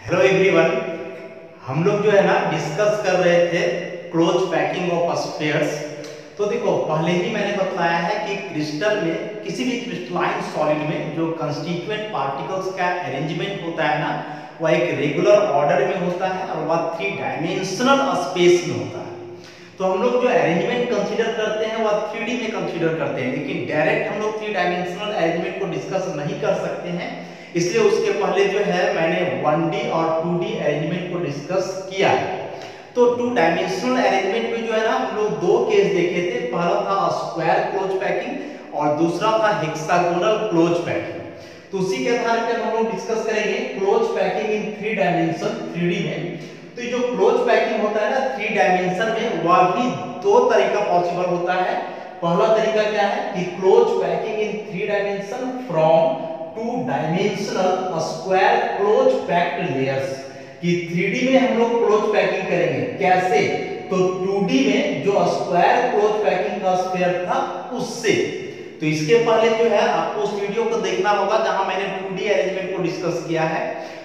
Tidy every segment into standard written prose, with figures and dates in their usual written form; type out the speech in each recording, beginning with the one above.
Hello everyone. हम लोग जो है ना डिस्कस कर रहे थे क्लोज पैकिंग ऑफ स्फीयर्स। तो देखो, पहले ही मैंने बताया है कि क्रिस्टल में, किसी भी क्रिस्टलाइन सॉलिड में जो कंस्टिट्यूएंट पार्टिकल्स का अरेंजमेंट होता है ना, वह एक रेगुलर ऑर्डर में होता है और वह 3 डायमेंशनल स्पेस में होता है। तो हम लोग जो अरेंजमेंट कंसीडर करते हैं वह 3D में कंसीडर करते हैं, लेकिन डायरेक्ट हम लोग 3 डायमेंशनल अरेंजमेंट को डिस्कस नहीं कर सकते हैं। इसलिए उसके पहले जो है मैंने 1D और 2D अरेंजमेंट को डिस्कस किया है। तो 2 डायमेंशनल अरेंजमेंट में जो है ना हम लोग 2 केस देखे थे। पहला था स्क्वायर क्लोज पैकिंग और दूसरा था हेक्सागोनल क्लोज पैकिंग। तो उसी के आधार पर हम लोग डिस्कस करेंगे close packing in 3 dimension 3D में। तो ये जो क्लोज पैकिंग होता है ना 3 डायमेंशन में, वह भी 2 तरीका पॉसिबल होता है। पहला तरीका क्या है कि close packing in 3 dimension from 2 dimensional square close packed layers. कि 3D में हम लोग क्लोज पैकिंग करेंगे कैसे, तो 2D में जो स्क्वायर क्लोज पैकिंग का स्फीयर था उससे। तो इसके पहले जो है आपको उस वीडियो को देखना होगा जहां मैंने 2D अरेंजमेंट को डिस्कस किया है।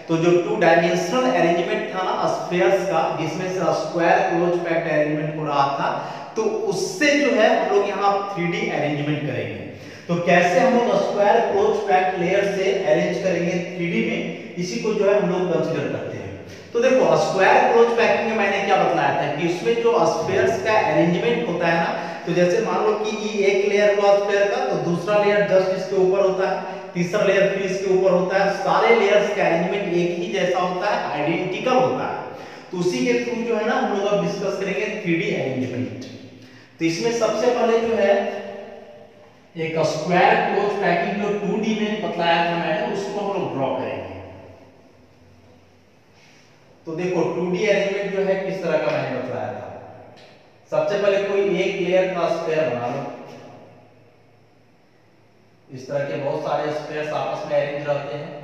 तो जो 2 डायमेंशनल अरेंजमेंट था ना स्फीयर्स का, जिसमें से स्क्वायर क्लोज पैक्ड अरेंजमेंट हो रहा था, तो उससे जो है हम लोग यहाँ 3D अरेंजमेंट करेंगे। तो कैसे हम लोग स्क्वायर क्लोज पैक्ड लेयर से अरेंज करेंगे 3D में, इसी को जो है हम लोग कंसीडर करते हैं। तो देखो, स्क्वायर क्लोज पैकिंग में मैंने क्या बताया था कि उसमें जो स्फीयर्स का अरेंजमेंट होता है ना, तो जैसे मान लो कि ये एक लेयर हुआ स्फीयर का, तो दूसरा लेयर जस्ट इसके ऊपर होता है, तीसरा लेयर फिर इसके ऊपर होता है। सारे लेयर्स का अरेंजमेंट एक ही जैसा होता है, आइडेंटिकल होता है। तो उसी के थ्रू जो है ना हम लोग अब डिस्कस करेंगे 3D अरेंजमेंट। तो इसमें सबसे पहले जो है एक स्क्वायर क्लोज पैकिंग जो 2D में बतलाया था मैंने, उसको हम लोग ड्रॉ करेंगे। तो देखो 2D अरेंजमेंट जो है किस तरह का मैंने बताया था। सबसे पहले कोई एक लेयर का स्फीयर बना लो। इस तरह के बहुत सारे स्फीयर्स आपस में अरेंज रहते हैं।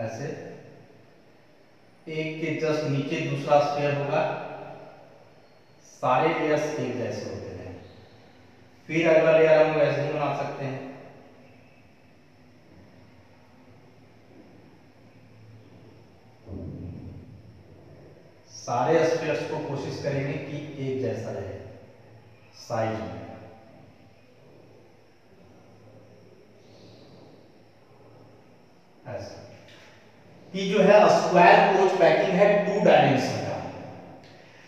ऐसे एक के जस्ट नीचे दूसरा स्फीयर होगा। सारे लेयर्स एक जैसे होते हैं। फिर अगला लेयर हम लोग ऐसे ही बना सकते हैं। सारे स्फीयर्स को कोशिश करेंगे कि एक जैसा रहे साइज में। ऐसा कि जो है स्क्वायर क्लोज पैकिंग है 2 डायमेंशन का।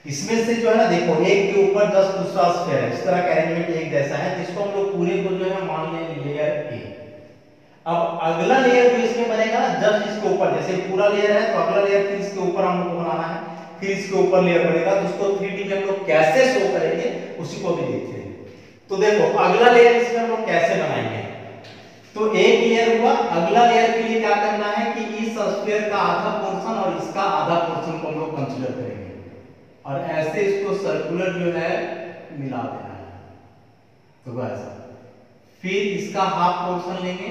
इसमें से जो है ना देखो, एक के ऊपर 10 दूसरा स्फीयर है, इस तरह का अरेंजमेंट एक जैसा है, जिसको हम लोग पूरे को जो है मान लें लेयर ए। अब अगला लेयर जो इसमें बनेगा ना जस्ट इसके ऊपर, जैसे पूरा लेयर है तो अगला लेयर फिर इसके ऊपर हम लोग को बनाना है, फिर इसके ऊपर लेयर बनेगा। तो उसको 3D में हम लोग कैसे शो करेंगे उसी को भी देखते हैं। तो देखो अगला लेयर इसमें हम लोग कैसे बनाएंगे। तो एक लेयर हुआ, अगला लेयर के लिए क्या करना है कि इस स्फीयर का आधा पोर्शन और इसका आधा पोर्शन को हम लोग कंसीडर करेंगे और ऐसे इसको सर्कुलर जो है मिला देना है। तो बस फिर इसका हाफ पोर्शन लेंगे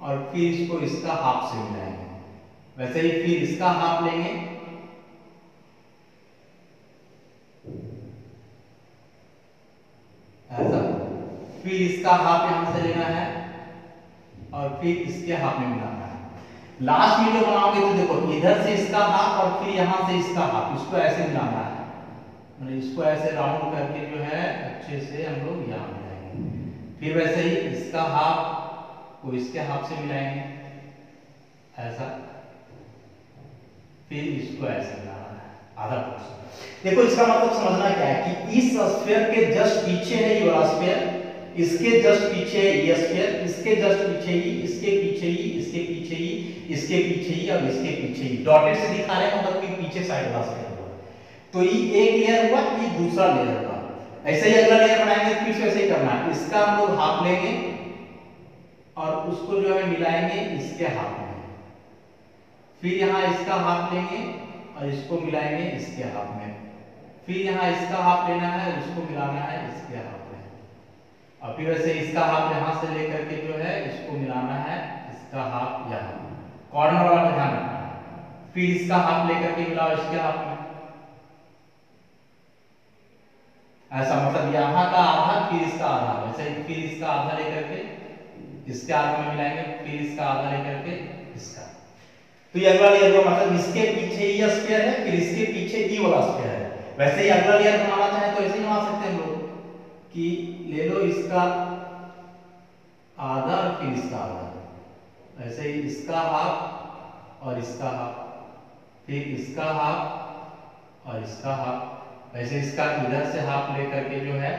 और फिर इसको इसका हाफ से मिलाएंगे। वैसे ही फिर इसका हाफ लेंगे, ऐसा। फिर इसका हाफ यहां से लेना है और फिर इसके हाफ में मिलाना है। लास्ट में जो बनाओगे तो देखो इधर से इसका हाफ और फिर यहां से इसका हाफ, इसको ऐसे मिलाना है। मतलब इसको ऐसे राउंड करके जो है अच्छे से हम लोग यहां मिलाएंगे। फिर वैसे ही इसका हाफ को इसके हाफ से मिलाएंगे, ऐसा। फिर इसको ऐसे मिलाना है आधा पोर्शन। देखो इसका मतलब समझना क्या है कि इस स्फीयर के जस्ट पीछे है ये वाला स्फीयर, इसके जस्ट पीछे है ये स्फीयर, इसके जस्ट पीछे ही, इसके पीछे ही, इसके पीछे ही, इसके पीछे ही और इसके पीछे ही। डॉटेड से दिखा रहे हैं मतलब कि पीछे साइड वाला स्फीयर हुआ। तो ये एक लेयर हुआ, ये दूसरा लेयर हुआ। ऐसे ही अगला लेयर बनाएंगे, फिर से ऐसे ही करना है। इसका हम लोग हाफ लेंगे और उसको जो है मिलाएंगे इसके हाफ में। फिर यहाँ इसका हाफ लेंगे और इसको मिलाएंगे इसके हाफ में। फिर यहाँ इसका हाफ लेना है, इसको मिलाना है इसके हाफ में। और फिर वैसे इसका हाफ यहाँ से लेकर के जो है इसको मिलाना है इसका हाफ यहाँ, कॉर्नर वाला पे ध्यान रखना है। फिर इसका हाफ लेकर के मिलाओ इसके हाफ में। ऐसा मतलब यहाँ का आधा फिर इसका आधा, वैसे ही फिर इसका आधा लेकर के इसके आगे में मिलाएंगे, फिर इसका आधा लेकर के इसका। तो ये अगला लेयर का मतलब इसके पीछे ई स्फीयर है, फिर इसके पीछे ई वाला स्फीयर है। वैसे ही अगला लेयर बनाना चाहे तो ऐसे ही बना सकते हैं हम लोग कि ले लो इसका आधा और फिर इसका आधा, ऐसे ही इसका हाफ और इसका हाफ, फिर इसका हाफ और इसका हाफ, वैसे इसका इधर से हाफ लेकर के जो है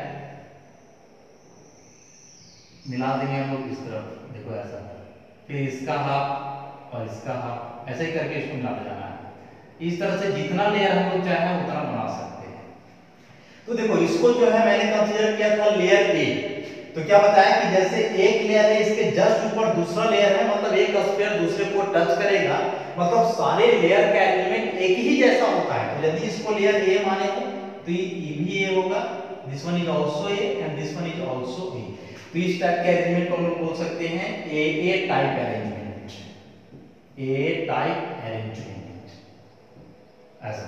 मिला देंगे हम लोग इस तरफ, देखो ऐसा, फिर इसका हाफ और इसका हाफ, ऐसे ही करके इसको मिलाते जाना है। इस तरह से जितना लेयर हम लोग चाहे उतना बना सकते हैं। तो देखो इसको जो है मैंने कंसीडर किया था लेयर ए, तो क्या बताया कि जैसे एक लेयर है इसके जस्ट ऊपर दूसरा लेयर है, मतलब एक स्फीयर दूसरे को टच करेगा, मतलब सारे लेयर का एलिमेंट एक ही जैसा होता है। तो यदि इसको लेयर ए माने तो ये भी ए होगा, this one is also A and this one is also a. तो इस टाइप के अरेंजमेंट को हम लोग बोल सकते हैं ए टाइप अरेंजमेंट, ए टाइप अरेंजमेंट ऐसा।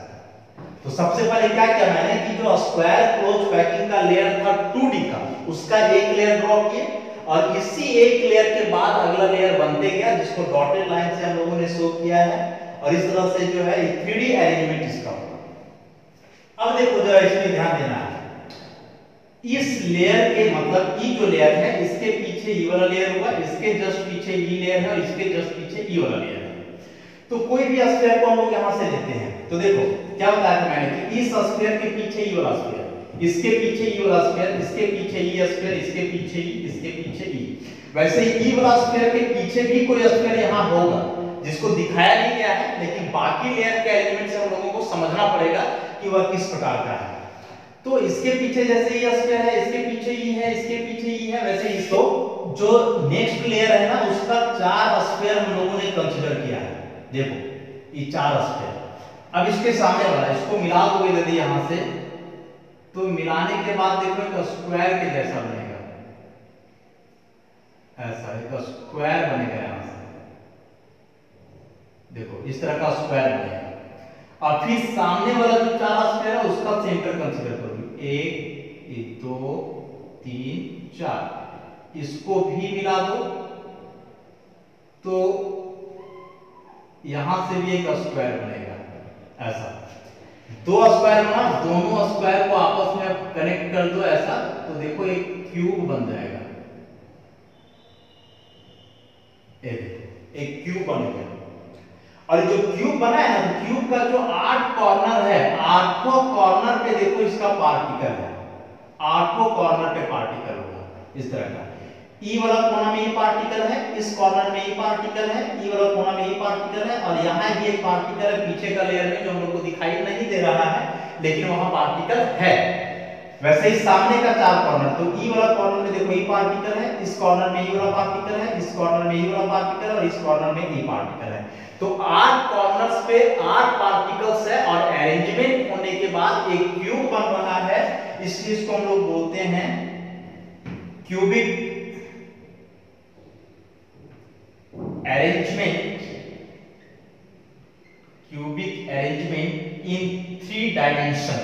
तो सबसे पहले क्या किया मैंने कि जो स्क्वायर क्लोज पैकिंग का लेयर था 2D का, उसका एक लेयर ड्रॉ किया और इसी एक लेयर के बाद अगला लेयर बनते गया, जिसको डॉटेड लाइन से हम लोगों ने शो किया है। और इस तरह से जो है 3D अरेंजमेंट इसका होगा। अब देखो जरा इसमें ध्यान देना है, इस लेयर के मतलब ई जो लेयर है इसके पीछे ई वाला लेयर होगा, इसके जस्ट पीछे ई लेयर है और इसके जस्ट पीछे ई वाला लेयर है। तो कोई भी स्फीयर को हम लोग यहां से लेते हैं, तो देखो क्या बताया था मैंने कि इस स्फीयर के पीछे ई वाला स्फीयर, इसके पीछे ई वाला स्फीयर, इसके पीछे ई स्फीयर, इसके पीछे ई, इसके पीछे ई। वैसे ही ई वाला स्फीयर के पीछे भी कोई स्फीयर यहां होगा जिसको दिखाया नहीं गया है, लेकिन बाकी लेयर के एलिमेंट से हम लोगों को समझना पड़ेगा कि वह किस प्रकार का है। तो इसके पीछे जैसे ये स्फीयर है, इसके पीछे ई है, इसके पीछे ई है, वैसे ही इसको जो नेक्स्ट लेयर है ना उसका 4 स्फीयर हम लोगों ने कंसीडर किया है। देखो ये 4 स्फीयर, अब इसके सामने वाला इसको मिला दोगे यदि यहां से, तो मिलाने के बाद देखो एक स्क्वायर के जैसा बनेगा, ऐसा एक स्क्वायर बनेगा यहां से, देखो इस तरह का स्क्वायर बनेगा। और फिर सामने वाला जो 4 स्फीयर है उसका सेंटर कंसीडर करो, 1 2 3 4, इसको भी मिला दो तो यहां से भी एक स्क्वायर बनेगा ऐसा। 2 स्क्वायर बना, दोनों स्क्वायर को आपस में कनेक्ट कर दो ऐसा, तो देखो एक क्यूब बन जाएगा, एक क्यूब बन गया। और जो क्यूब बना है ना, क्यूब का जो 8 कॉर्नर है, 8 कॉर्नर पे देखो इसका पार्टिकल है, 8 कॉर्नर पे पार्टिकल होगा इस तरह का। ई वाला कोना में ये पार्टिकल है, इस कॉर्नर में ये पार्टिकल है, ई वाला कोना में ये पार्टिकल है, और यहाँ भी एक पार्टिकल है पीछे का लेयर में जो हम लोग को दिखाई नहीं दे रहा है, लेकिन वहां पार्टिकल है। वैसे ही सामने का 4 कॉर्नर, तो ई वाला कॉर्नर में देखो ये पार्टिकल है, इस कॉर्नर में ये वाला पार्टिकल है, इस कॉर्नर में ये वाला पार्टिकल है और इस कॉर्नर में ये पार्टिकल है। तो 8 कॉर्नर्स पे 8 पार्टिकल्स है और अरेंजमेंट होने के बाद एक क्यूब बन रहा है, इसलिए इसको हम लोग बोलते हैं क्यूबिक अरेंजमेंट, क्यूबिक अरेंजमेंट इन 3 डायमेंशन।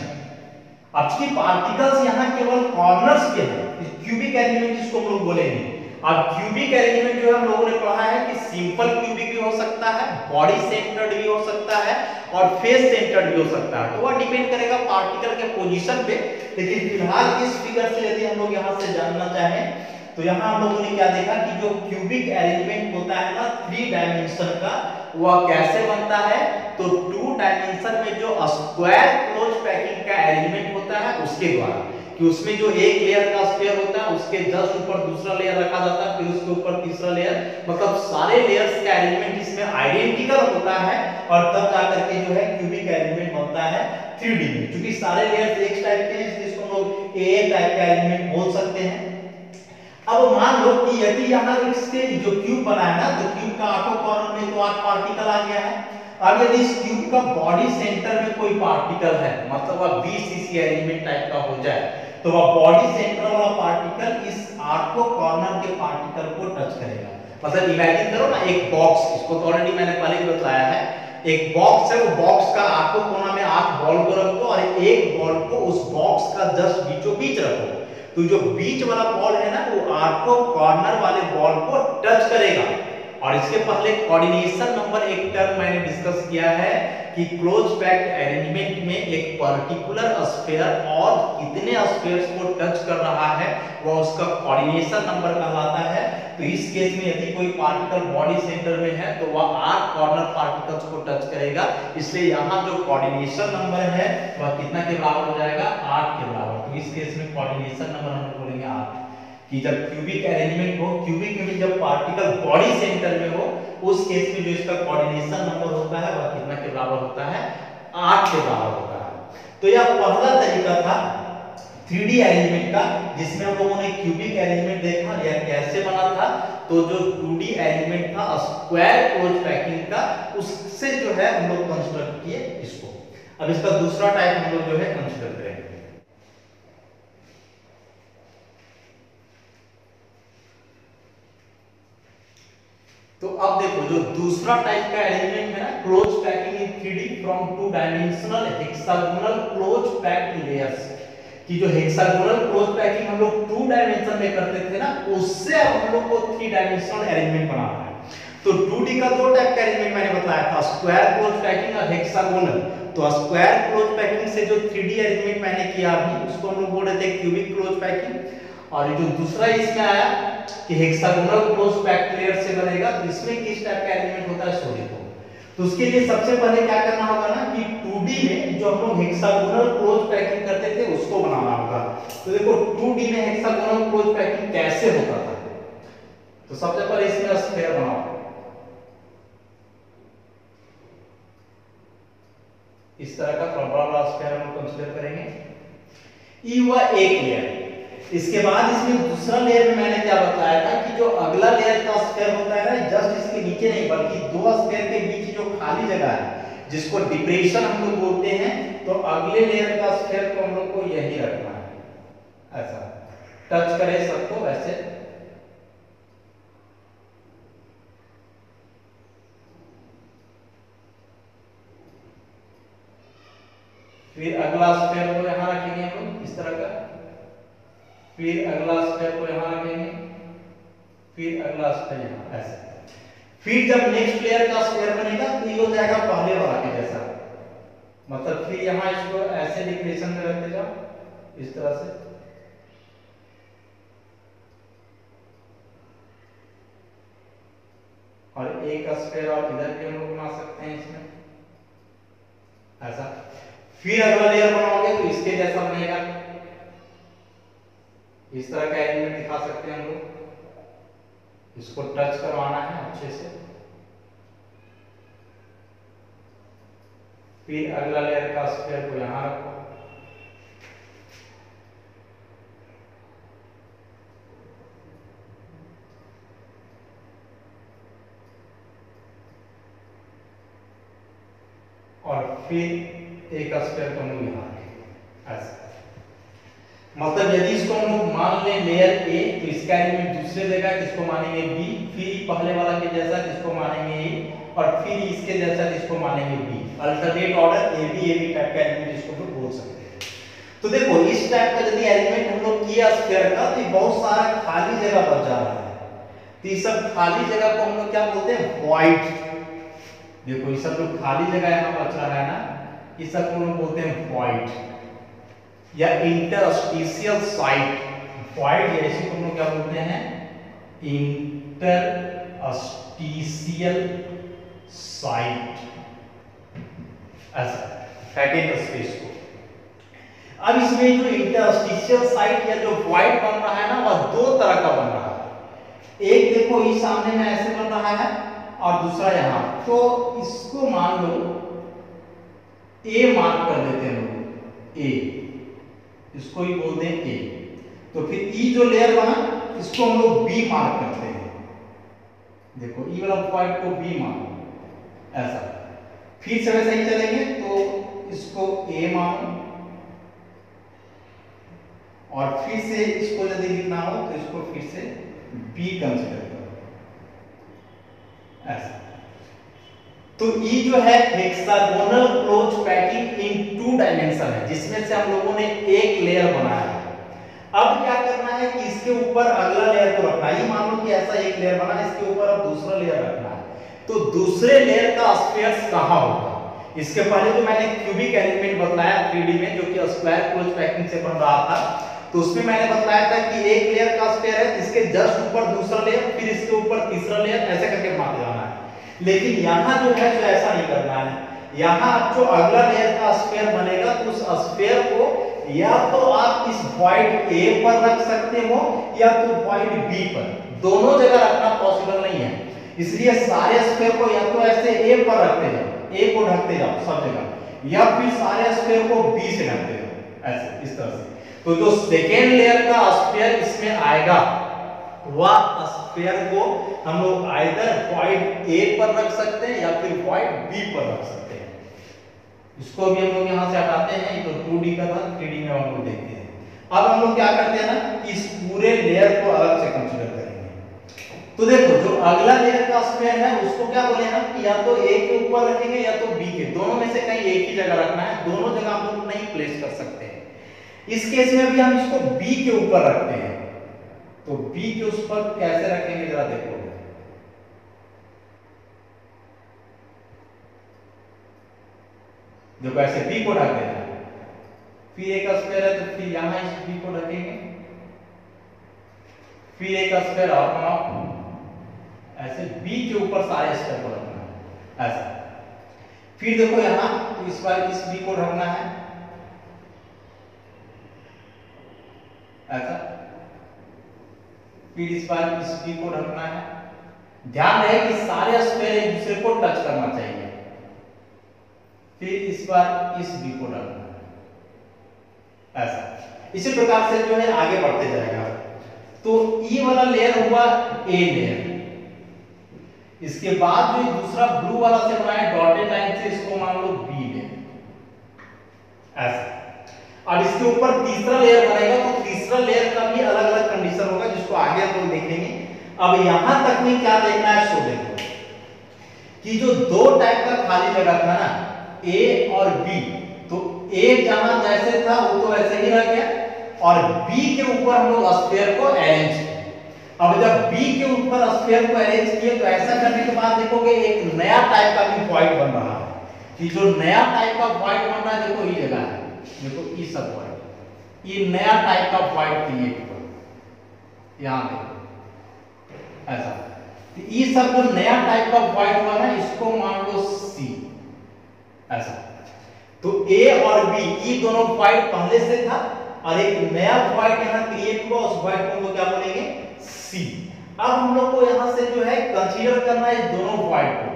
अब चूंकि पार्टिकल्स यहां केवल कॉर्नर्स के हैं, क्यूबिक अरेंजमेंट जिसको हम लोग बोलेंगे। अब क्यूबिक अरेंजमेंट जो है हम लोगों ने पढ़ा है कि सिंपल क्यूबिक भी हो सकता है, बॉडी सेंटर्ड भी हो सकता है और फेस सेंटर्ड भी हो सकता है, तो वह डिपेंड करेगा पार्टिकल के पोजीशन पे। लेकिन फिलहाल इस फिगर से यदि हम लोग यहां से जानना चाहें तो यहां हम लोगों ने क्या देखा कि जो क्यूबिक अरेंजमेंट होता है ना 3 डायमेंशन का, वह कैसे बनता है, तो 2 डायमेंशन में जो स्क्वायर क्लोज पैकिंग का अरेंजमेंट होता है उसके द्वारा, कि उसमें जो एक लेयर का स्फीयर होता है उसके जस्ट ऊपर दूसरा लेयर रखा जाता है, फिर उसके ऊपर तीसरा लेयर, मतलब सारे लेयर्स का अरेंजमेंट इसमें आइडेंटिकल होता है और तब जाकर के जो है क्यूबिक अरेंजमेंट बनता है 3D में। क्योंकि सारे लेयर्स एक टाइप के हैं इसलिए इसको हम लोग ए टाइप का अरेंजमेंट बोल सकते हैं। अब मान लो कि यदि यहां इसके जो क्यूब बना है ना, तो क्यूब का 8 कॉर्नर में तो 8 पार्टिकल आ गया है। अब यदि इस क्यूब का बॉडी सेंटर में कोई पार्टिकल है, मतलब वह बीसीसी अरेंजमेंट टाइप का हो जाए, तो वह बॉडी सेंटर वाला पार्टिकल इस 8 कॉर्नर के पार्टिकल को टच करेगा। मतलब इमेजिन करो ना एक बॉक्स, इसको तो ऑलरेडी मैंने पहले भी बताया है एक बॉक्स है, वो बॉक्स का आठों कोना में 8 बॉल को रख दो और एक बॉल को उस बॉक्स का जस्ट बीचों बीच रखो। तो जो बीच वाला बॉल है ना वो आठों कॉर्नर वाले बॉल को टच करेगा। और इसके पहले कोऑर्डिनेशन नंबर एक टर्म मैंने डिस्कस किया है कि क्लोज पैक्ड अरेंजमेंट में एक पर्टिकुलर स्फीयर और कितने स्फीयर्स को टच कर रहा है वह उसका कोऑर्डिनेशन नंबर कहलाता है। तो इस केस में यदि कोई पार्टिकल बॉडी सेंटर में है तो वह 8 कॉर्नर पार्टिकल्स को टच करेगा, इसलिए यहाँ जो कोऑर्डिनेशन नंबर है वह कितना के बराबर हो जाएगा, 8 के बराबर। तो इस केस में कोऑर्डिनेशन नंबर हम लोग बोलेंगे 8 कि जब क्यूबिक अरेंजमेंट हो, क्यूबिक में जब पार्टिकल बॉडी सेंटर में हो, उस केस में जो इसका कोऑर्डिनेशन नंबर होता है वह कितना के बराबर होता है, 8 के बराबर होता है। तो यह पहला तरीका था 3D अरेंजमेंट का, जिसमें हम लोगों ने क्यूबिक अरेंजमेंट देखा यह कैसे बना था। तो जो 2D अरेंजमेंट था स्क्वायर क्लोज पैकिंग का, उससे जो है हम लोग कंसीडर किए इसको। अब इसका दूसरा टाइप हम लोग जो है कंसीडर करेंगे। तो अब देखो जो दूसरा टाइप का अरेंजमेंट है ना, close packing in 3D from 2 dimensional hexagonal close packed layers, कि जो हेक्सागोनल क्लोज पैकिंग हम लोग 2 डायमेंशन में करते थे ना, उससे अब हम लोग को 3 डायमेंशनल अरेंजमेंट बनाना है। तो 2D का 2 टाइप का अरेंजमेंट मैंने बताया था, स्क्वायर क्लोज पैकिंग और हेक्सागोनल। तो स्क्वायर क्लोज पैकिंग से जो 3D अरेंजमेंट मैंने किया अभी, उसको हम लोग बोल रहे थे क्यूबिक क्लोज पैकिंग। और ये जो दूसरा इसमें आया कि हेक्सागोनल क्लोज पैक्ड लेयर से बनेगा, तो इसमें किस टाइप का एलिमेंट होता है, सो देखो। तो उसके लिए सबसे पहले क्या करना होगा ना कि 2D में जो हम लोग हेक्सागोनल क्लोज पैकिंग करते थे उसको बनाना होगा। तो देखो 2D में हेक्सागोनल क्लोज पैकिंग कैसे होता था। तो सबसे पहले इसमें स्फीयर बनाओ, इस तरह का थोड़ा बड़ा स्फीयर हम लोग कंसीडर करेंगे। ये हुआ एक लेयर। इसके बाद इसमें दूसरा लेयर में मैंने क्या बताया था कि जो अगला लेयर का स्फीयर होता है ना, जस्ट इसके नीचे नहीं बल्कि 2 स्फीयर के बीच जो खाली जगह है जिसको डिप्रेशन हम लोग बोलते हैं, तो अगले लेयर का स्फीयर को हम लोग को यही रखना है, ऐसा टच करे सबको वैसे। फिर अगला स्फीयर को यहां रखेंगे हम लोग इस तरह का, फिर अगला स्फीयर को यहां रखेंगे, फिर अगला स्फीयर यहां ऐसे। फिर जब नेक्स्ट लेयर का स्फीयर बनेगा तो ये हो जाएगा पहले वाला के जैसा, मतलब फिर यहां इसको ऐसे डिक्रेशन में रखते जाओ इस तरह से। और एक स्फीयर और इधर भी हम लोग बना सकते हैं इसमें ऐसा। फिर अगला लेयर बनाओगे तो इसके जैसा बनेगा, इस तरह का एलिमेंट दिखा सकते हैं हम लोग। इसको टच करवाना है अच्छे से। फिर अगला लेयर का स्फीयर को यहां रखो, और फिर एक स्फीयर को हम लोग यहां रखेंगे ऐसा। मतलब यदि इसको हम लोग मान लें लेयर ए, तो इसका एलिमेंट दूसरे जगह किसको मानेंगे बी, फिर पहले वाला के जैसा जिसको मानेंगे ए, और फिर इसके जैसा जिसको मानेंगे B. Alternate order A B type का एलिमेंट इसको हम लोग बोल सकते हैं। तो देखो इस टाइप का यदि एलिमेंट हम लोग किया स्फीयर का, तो बहुत सारा खाली जगह बच जा रहा है। तो ये सब खाली जगह को हम लोग क्या बोलते हैं, वॉइड। देखो ये सब जो खाली जगह यहाँ बच रहा है ना, इस सब को हम लोग बोलते हैं वॉइड या इंटरस्टिशियल साइट। वॉइड जैसे को हम लोग क्या बोलते हैं, इंटरस्टिशियल साइट ऐसा, वैकेंट स्पेस को। अब इसमें जो इंटरस्टिशियल साइट या जो वॉइड बन रहा है ना, वह 2 तरह का बन रहा है। एक देखो ये सामने में ऐसे बन रहा है और दूसरा यहां। तो इसको मान लो ए मार्क कर देते हैं लोग, ए, इसको ही बोलते हैं ए। तो फिर ई जो लेयर बना इसको हम लोग बी मार्क करते हैं। देखो ई वाला पॉइंट को बी मार्क ऐसा। फिर से वैसे ही चलेंगे तो इसको ए मानो, और फिर से इसको यदि लिखना हो तो इसको फिर से बी कंसीडर करो ऐसा। तो ई जो है hexagonal close packing in 2 dimension है, जिसमें से हम लोगों ने एक लेयर बनाया है। अब क्या करना है कि इसके ऊपर अगला लेयर को रखना है। ये मान लो कि ऐसा एक लेयर बना, इसके ऊपर अब दूसरा लेयर रखना है। तो दूसरे लेयर का स्फीयर्स कहां होगा? इसके पहले जो मैंने क्यूबिक एलिमेंट बताया 3D में, जो कि स्क्वायर क्लोज पैकिंग से बन रहा था, तो उसमें मैंने बताया था कि एक लेयर का स्फीयर है, इसके जस्ट ऊपर दूसरा लेयर, फिर इसके ऊपर तीसरा लेयर, ऐसे करके बनाते जाना है। लेकिन यहाँ जो है तो ऐसा नहीं करना है। यहाँ जो अगला लेयर का स्फीयर बनेगा तो उस स्फीयर को या तो आप इस वॉइड ए पर रख सकते हो या तो वॉइड बी पर, दोनों जगह रखना पॉसिबल नहीं है। इसलिए सारे स्फीयर को या तो ऐसे ए पर रखते जाओ, ए को ढकते जाओ सब जगह, या फिर सारे स्फीयर को बी से ढकते जाओ, ऐसे इस तरह से। तो जो सेकेंड लेयर का स्फीयर इसमें आएगा वह स्फीयर को हम लोग आइदर वॉइड ए पर रख सकते हैं या फिर वॉइड बी पर रख सकते हैं। इसको भी हम लोग यहाँ से हटाते हैं, ये तो 2D का था, 3D में हम लोग देखते हैं। अब हम लोग क्या करते हैं ना, इस पूरे लेयर को अलग से कंसीडर करेंगे। तो देखो जो अगला लेयर का स्फीयर है उसको क्या बोले ना कि या तो ए के ऊपर रखेंगे या तो बी के, दोनों में से कहीं एक ही जगह रखना है, दोनों जगह हम लोग नहीं प्लेस कर सकते हैं। इस केस में भी हम इसको बी के ऊपर रखते हैं, तो बी के उस पर कैसे रखेंगे जरा देखो। देखो ऐसे बी को ढक देना, फिर एक स्फीयर है तो फिर यहां इस बी को ढकेंगे, फिर एक स्फीयर और बनाओ, ऐसे बी के ऊपर सारे स्फीयर को रखना है ऐसा। फिर देखो यहां तो इस बार इस बी को ढकना है ऐसा, फिर इस बार इस बी को ढकना है। ध्यान रहे कि सारे स्फीयर एक दूसरे को टच करना चाहिए। फिर इस बार इस बी को ढकना है ऐसा। इसी प्रकार से जो है आगे बढ़ते जाएगा। तो ई वाला लेयर हुआ ए लेयर, इसके बाद जो दूसरा ब्लू वाला से बनाया डॉटेड लाइन से, इसको मान लो बी लेयर ऐसा। अब इसके ऊपर तीसरा लेयर बनेगा, तो तीसरा लेयर का भी अलग अलग कंडीशन होगा जिसको आगे हम लोग देखेंगे। अब यहां तक में क्या देखना है सो देखो कि जो दो टाइप का खाली जगह था ना ए और बी, तो ए जहां जैसे था वो तो वैसे ही रह गया और बी के ऊपर हम लोग स्फीयर को अरेंज किए। अब जब बी के ऊपर स्फीयर को अरेंज किए तो ऐसा करने के बाद देखोगे एक नया टाइप का भी वॉइड बन रहा है। कि जो नया टाइप का वॉइड बन रहा है, देखो ये जगह है, देखो ये सब वॉइड, ये नया टाइप का वॉइड क्रिएट हुआ, यहां देखो ऐसा। तो ये सब जो नया टाइप का वॉइड हुआ ना, इसको मान लो सी ऐसा। तो ए और बी ये दोनों वॉइड पहले से था और एक नया वॉइड यहां क्रिएट हुआ, उस वॉइड को हम लोग क्या बोलेंगे सी। अब हम लोग को यहां से जो है कंसीडर करना है इस दोनों वॉइड को,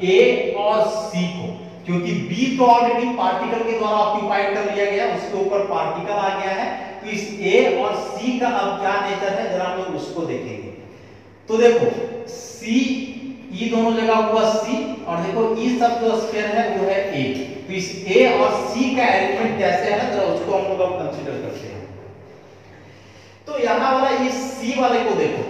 ए और सी को, क्योंकि बी तो ऑलरेडी पार्टिकल के द्वारा ऑक्यूपाइड कर लिया गया, उसके ऊपर पार्टिकल आ गया है। तो इस ए और सी का अब क्या नेचर है जरा हम लोग उसको देखेंगे। तो देखो सी ई दोनों जगह हुआ सी, और देखो ई सब जो स्फीयर है वो है ए। तो इस ए और सी का एलिमेंट कैसे है जरा उसको हम लोग अब कंसीडर करते हैं। तो यहां वाला इस सी वाले को देखो,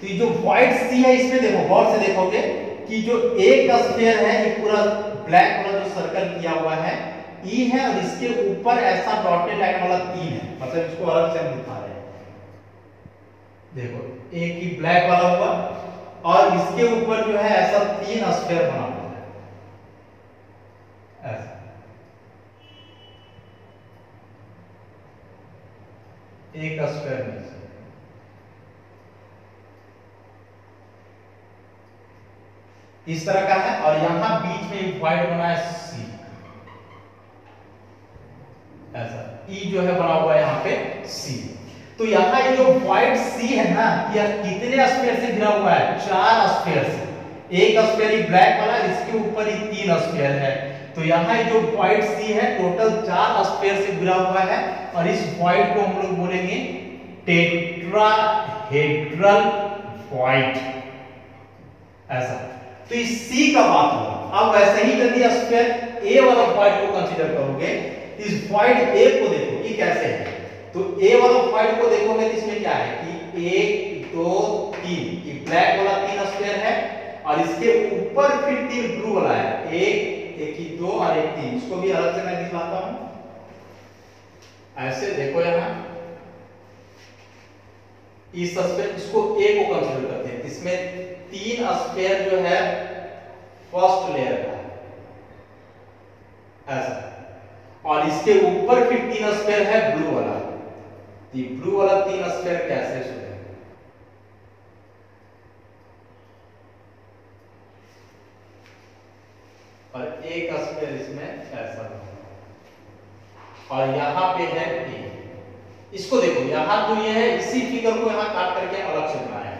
तो ये जो व्हाइट सी है इसमें देखो गौर से देखोगे कि जो ए का स्फीयर है ये पूरा ब्लैक वाला जो सर्कल किया हुआ है ई है, और इसके ऊपर ऐसा डॉटेड लाइन वाला 3 है, मतलब इसको अलग से हम दिखा रहे हैं। देखो एक ही ब्लैक वाला हुआ और इसके ऊपर जो है ऐसा 3 स्फीयर बना हुआ है ऐसा। एक स्फीयर में इस तरह का है, और यहां बीच में एक व्हाइट बना है सी ऐसा। ई जो है बना हुआ है यहाँ पे सी। तो यहाँ ये जो व्हाइट सी है ना, यह कितने स्फीयर से घिरा हुआ है? 4 स्फीयर से। एक स्फीयर ये ब्लैक वाला, इसके ऊपर ही 3 स्फीयर है। तो यहाँ ये जो व्हाइट सी है टोटल 4 स्फीयर से घिरा हुआ है, और इस व्हाइट को हम लोग बोलेंगे टेट्राहेड्रल व्हाइट ऐसा। तो इस सी का बात हुआ। अब वैसे ही यदि स्फीयर ए वाला व्हाइट को कंसीडर करोगे, इस व्हाइट ए को देखो ये कैसे है। तो ए वाला व्हाइट को देखोगे तो इसमें क्या है कि 1 2 3 ये ब्लैक वाला 3 स्फीयर है, और इसके ऊपर फिर 3 ब्लू वाला है, एक की 2 और एक 3। इसको भी अलग से मैं दिखाता हूं। ऐसे देखो यहां इस स्फीयर, इसको ए को कंसीडर करते हैं। इसमें 3 स्फीयर जो है फर्स्ट लेयर का ऐसा, और इसके ऊपर फिर 3 स्फीयर है ब्लू वाला। ये ब्लू वाला 3 स्फीयर कैसे शुरू है, और एक स्फीयर इसमें ऐसा, और यहां पे है ए। इसको देखो यहां जो ये है, इसी फिगर को यहां काट करके अलग से बनाया है।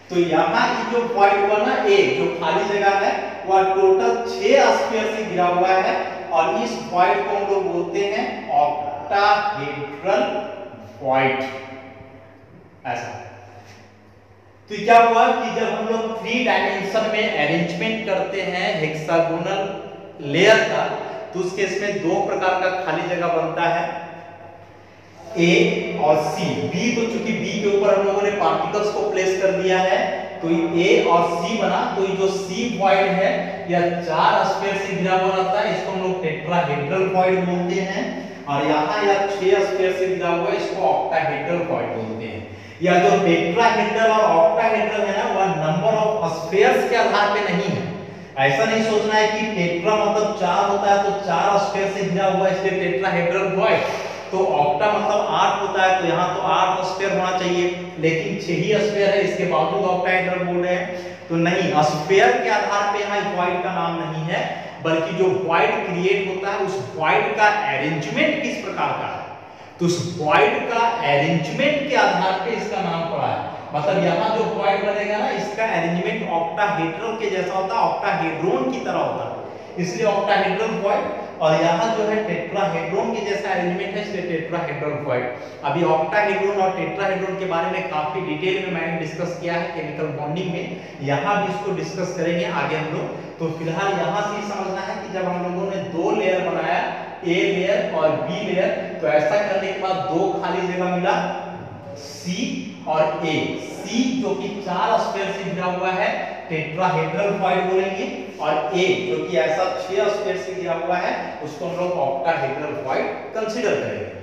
तो यहां ये जो पॉइंट हुआ ना ए, जो खाली जगह है, वह टोटल 6 स्फीयर से घिरा हुआ है, और इस वॉइड को हम लोग बोलते हैं ऑक्टाहेड्रल वॉइड। ऐसा तो क्या हुआ कि जब हम लोग 3 डायमेंशन में अरेंजमेंट करते हैं हेक्सागोनल लेयर का, तो उसके इसमें 2 प्रकार का खाली जगह बनता है, ए और सी। बी तो चूंकि बी के ऊपर हम लोगों ने पार्टिकल्स को प्लेस कर दिया है, तो ये ए और सी बना। तो ये जो सी वॉइड है यह 4 स्फीयर से घिरा हुआ रहता है, इसको हम लोग टेट्राहेड्रल वॉइड बोलते हैं। और यहाँ यह 6 स्फीयर से घिरा हुआ है, इसको ऑक्टाहेड्रल वॉइड बोलते हैं। या जो टेट्राहेड्रल और ऑक्टाहेड्रल है ना, वह नंबर ऑफ स्फीयर्स के आधार पे नहीं है। ऐसा नहीं सोचना है कि टेट्रा मतलब 4 होता है तो 4 स्फीयर से घिरा हुआ है इसलिए टेट्राहेड्रल वॉइड, तो ऑक्टा मतलब 8 होता है तो यहाँ तो 8 स्फीयर होना चाहिए, लेकिन 6 ही स्फीयर है, इसके बावजूद ऑक्टाहेड्रल बोल रहे हैं। तो नहीं, स्फीयर के आधार पे यहाँ वॉइड का नाम नहीं है, बल्कि जो वॉइड क्रिएट होता है उस वॉइड का अरेंजमेंट किस प्रकार का है, तो उस वॉइड का अरेंजमेंट के आधार पे इसका नाम पड़ा है। मतलब यहाँ जो वॉइड बनेगा ना, इसका अरेंजमेंट ऑक्टाहेड्रल के जैसा होता है, ऑक्टाहेड्रोन की तरह होता है, इसलिए ऑक्टाहेड्रल वॉइड। और यहाँ जो है टेट्राहेड्रोन के जैसा एलिमेंट है, इसलिए टेट्राहेड्रल वॉइड। अभी ऑक्टाहेड्रोन और टेट्राहेड्रोन के बारे में काफी डिटेल में मैंने डिस्कस किया है केमिकल बॉन्डिंग में, यहाँ भी इसको डिस्कस करेंगे आगे हम लोग। तो फिलहाल यहाँ से समझना है कि जब हम लोगों ने 2 लेयर बनाया, ए लेयर और बी लेयर, तो ऐसा करने के बाद 2 खाली जगह मिला, सी और ए। सी जो कि 4 स्फीयर से घिरा हुआ है, टेट्राहेड्रल वॉइड बोलेंगे, और ए जो कि ऐसा 6 स्फीयर से घिरा हुआ है, उसको हम लोग ऑक्टाहेड्रल वॉइड कंसीडर करेंगे।